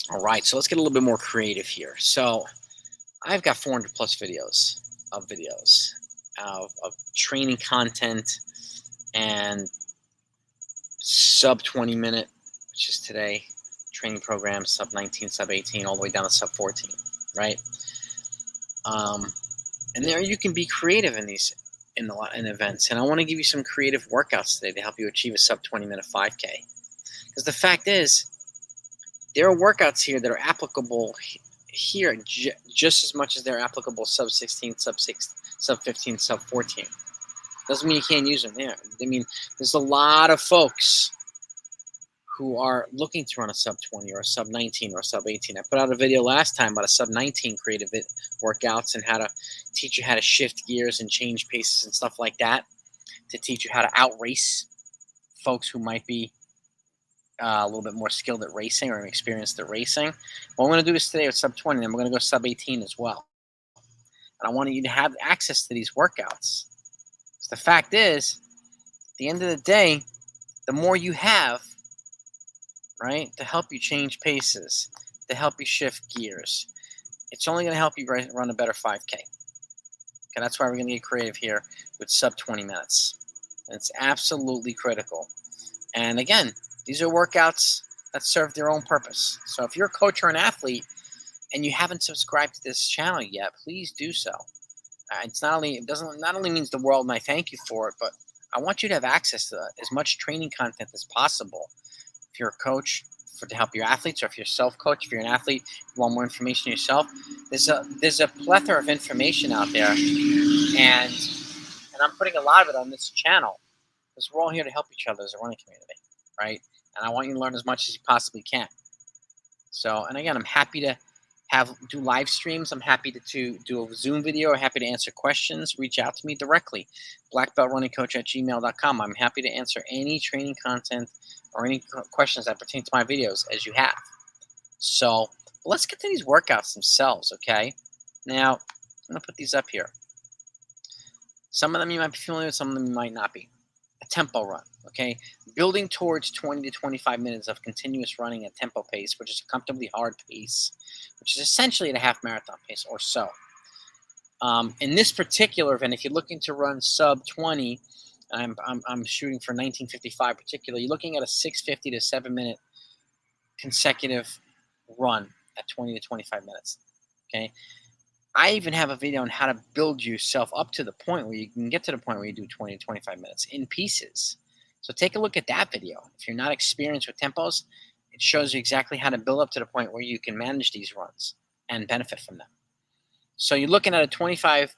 All right, so let's get a little bit more creative here. So I've got 400 plus videos of training content and sub 20 minute, which is today, training programs, sub 19, sub 18, all the way down to sub 14, right? Um, and there you can be creative in these in events. And I want to give you some creative workouts today to help you achieve a sub 20-minute 5K. Because the fact is, there are workouts here that are applicable here just as much as they're applicable sub 16, sub 6, sub 15, sub 14. Doesn't mean you can't use them there. I mean, there's a lot of folks who are looking to run a sub 20 or a sub 19 or a sub 18. I put out a video last time about a sub 19 creative workouts and how to teach you how to shift gears and change paces and stuff like that to teach you how to outrace folks who might be a little bit more skilled at racing or experienced at racing. Well, I'm going to do this today with sub 20, and we're going to go sub 18 as well. And I want you to have access to these workouts. Because the fact is, at the end of the day, the more you have, right, to help you change paces, to help you shift gears, it's only going to help you run a better 5K. Okay, that's why we're going to get creative here with sub 20 minutes. And it's absolutely critical. And again, these are workouts that serve their own purpose. So if you're a coach or an athlete and you haven't subscribed to this channel yet, please do so. It doesn't not only means the world, and I thank you for it, but I want you to have access to as much training content as possible. If you're a coach, to help your athletes, or if you're self-coach, if you're an athlete, you want more information yourself, there's a plethora of information out there, and I'm putting a lot of it on this channel because we're all here to help each other as a running community, right? And I want you to learn as much as you possibly can. So, and again, I'm happy to do live streams. I'm happy to do a Zoom video. I'm happy to answer questions. Reach out to me directly, blackbeltrunningcoach@gmail.com. I'm happy to answer any training content or any questions that pertain to my videos as you have. So let's get to these workouts themselves, okay? Now, I'm going to put these up here. Some of them you might be familiar with, some of them you might not be. A tempo run, okay? Building towards 20 to 25 minutes of continuous running at tempo pace, which is a comfortably hard pace, which is essentially at a half marathon pace or so. In this particular event, if you're looking to run sub 20, I'm shooting for 1955 particularly, you're looking at a 650 to 7 minute consecutive run at 20 to 25 minutes, okay? I even have a video on how to build yourself up to the point where you can get to the point where you do 20 to 25 minutes in pieces. So take a look at that video. If you're not experienced with tempos, it shows you exactly how to build up to the point where you can manage these runs and benefit from them. So you're looking at a 20 to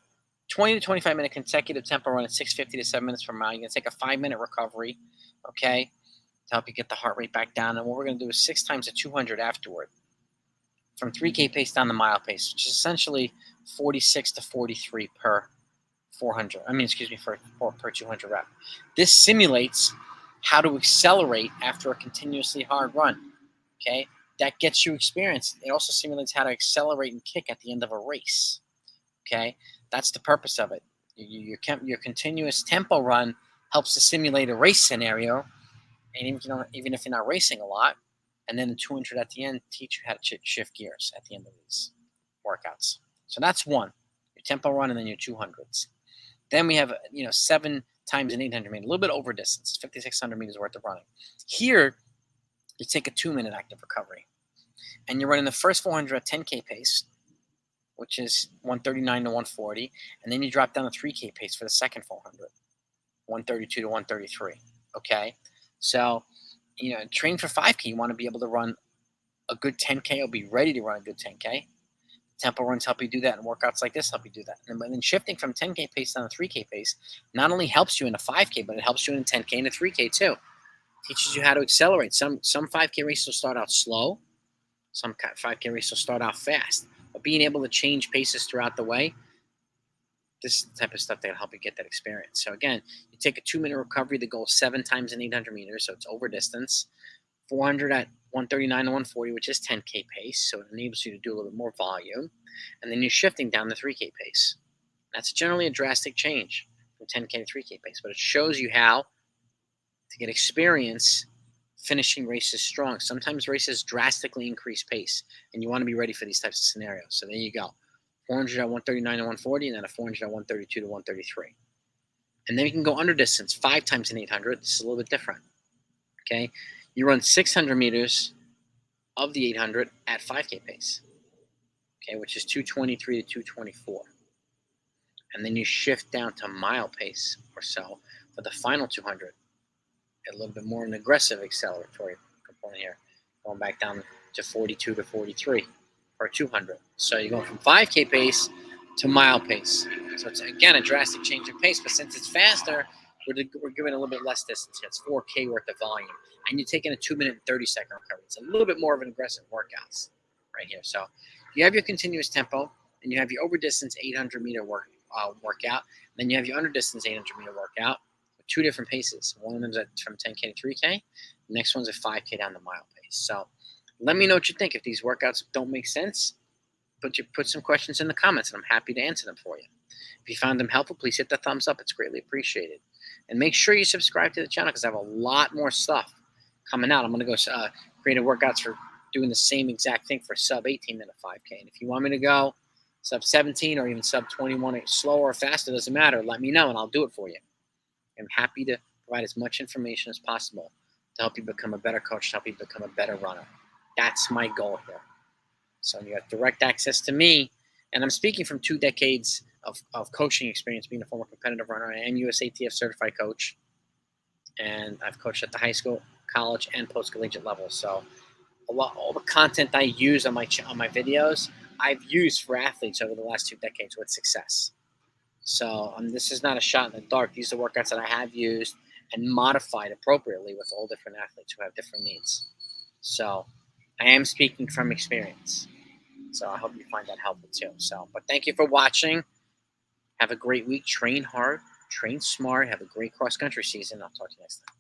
25 minute consecutive tempo run at 650 to 7 minutes per mile. You're going to take a 5-minute recovery, okay, to help you get the heart rate back down. And what we're going to do is 6 times a 200 afterward, from 3K pace down to mile pace, which is essentially 46 to 43 per 400. Per 200 rep. This simulates how to accelerate after a continuously hard run. Okay, that gets you experience. It also simulates how to accelerate and kick at the end of a race. Okay, that's the purpose of it. Your continuous tempo run helps to simulate a race scenario, and even if you're not racing a lot. And then the 200 at the end teach you how to shift gears at the end of these workouts. So that's one, your tempo run, and then your 200s. Then we have 7 times an 800 meter, a little bit over distance, 5,600 meters worth of running. Here, you take a 2-minute active recovery, and you're running the first 400 at 10K pace, which is 139 to 140, and then you drop down to 3K pace for the second 400, 132 to 133. Okay, so train for 5K. You want to be able to run a good 10K or be ready to run a good 10K. Tempo runs help you do that, and workouts like this help you do that. And then shifting from 10K pace down to 3K pace not only helps you in a 5K, but it helps you in a 10K and a 3K too. Teaches you how to accelerate. Some 5K races will start out slow. Some 5K races will start out fast. But being able to change paces throughout the way, this is the type of stuff that can help you get that experience. So again, you take a 2-minute recovery. The goal is 7 times in 800 meters, so it's over distance. 400 at 139 to 140, which is 10K pace, so it enables you to do a little bit more volume. And then you're shifting down the 3K pace. That's generally a drastic change from 10K to 3K pace, but it shows you how to get experience finishing races strong. Sometimes races drastically increase pace, and you want to be ready for these types of scenarios. So there you go. 400 at 139 to 140, and then a 400 at 132 to 133. And then you can go under distance, 5 times an 800. This is a little bit different. Okay, you run 600 meters of the 800 at 5K pace. Okay, which is 223 to 224. And then you shift down to mile pace or so for the final 200. A little bit more an aggressive acceleratory component here, going back down to 42 to 43 per 200. So you're going from 5K pace to mile pace. So it's, again, a drastic change in pace, but since it's faster, we're giving a little bit less distance here. It's 4K worth of volume. And you're taking a 2-minute and 30-second recovery. It's a little bit more of an aggressive workouts right here. So you have your continuous tempo, and you have your over distance 800-meter workout. Then you have your under distance 800-meter workout. 2 different paces. One of them's from 10K to 3K. The next one's at 5K down the mile pace. So let me know what you think. If these workouts don't make sense, put some questions in the comments, and I'm happy to answer them for you. If you found them helpful, please hit the thumbs up. It's greatly appreciated. And make sure you subscribe to the channel because I have a lot more stuff coming out. I'm going to go create workouts for doing the same exact thing for sub 18-minute 5K. And if you want me to go sub 17 or even sub 21, slower or faster, doesn't matter. Let me know, and I'll do it for you. I'm happy to provide as much information as possible to help you become a better coach, to help you become a better runner. That's my goal here. So you have direct access to me, and I'm speaking from 2 decades of coaching experience, being a former competitive runner. I am USATF certified coach, and I've coached at the high school, college, and post-collegiate level. So all the content I use on my videos, I've used for athletes over the last 2 decades with success. So this is not a shot in the dark. These are workouts that I have used and modified appropriately with all different athletes who have different needs. So I am speaking from experience. So I hope you find that helpful too. But thank you for watching. Have a great week. Train hard, train smart. Have a great cross-country season. I'll talk to you next time.